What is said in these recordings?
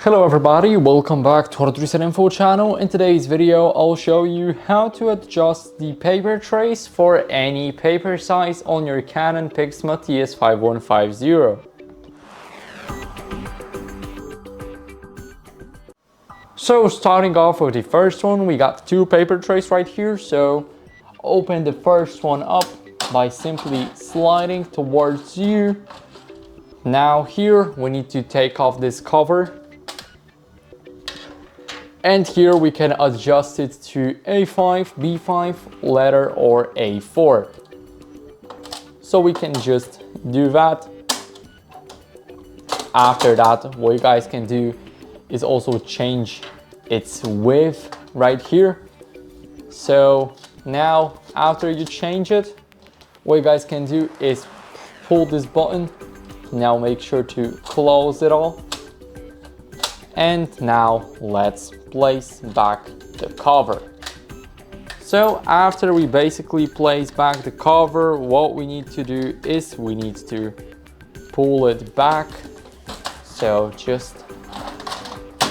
Hello everybody, welcome back to HardReset.Info channel. In today's video, I'll show you how to adjust the paper trace for any paper size on your Canon PIXMA TS5150. So starting off with the first one, we got two paper trays right here. So open the first one up by simply sliding towards you. Now here we need to take off this cover. And here we can adjust it to A5, B5, letter or A4. So we can just do that. After that, what you guys can do is also change its width right here. So now after you change it, what you guys can do is pull this button. Now make sure to close it all. And now let's place back the cover. So after we basically place back the cover, what we need to do is we need to pull it back. So just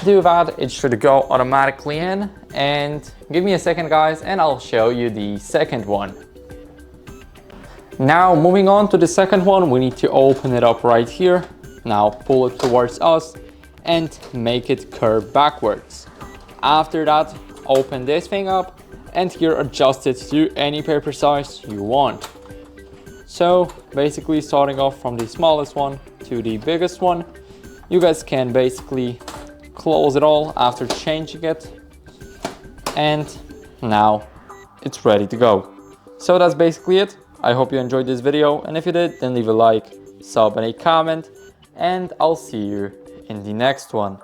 do that, it should go automatically in. And give me a second guys and I'll show you the second one. Now moving on to the second one, we need to open it up right here. Now pull it towards us and make it curve backwards. After that, open this thing up and here adjust it to any paper size you want. So basically starting off from the smallest one to the biggest one, you guys can basically close it all after changing it. And now it's ready to go. So that's basically it. I hope you enjoyed this video, and if you did, then leave a like, sub and a comment, and I'll see you in the next one.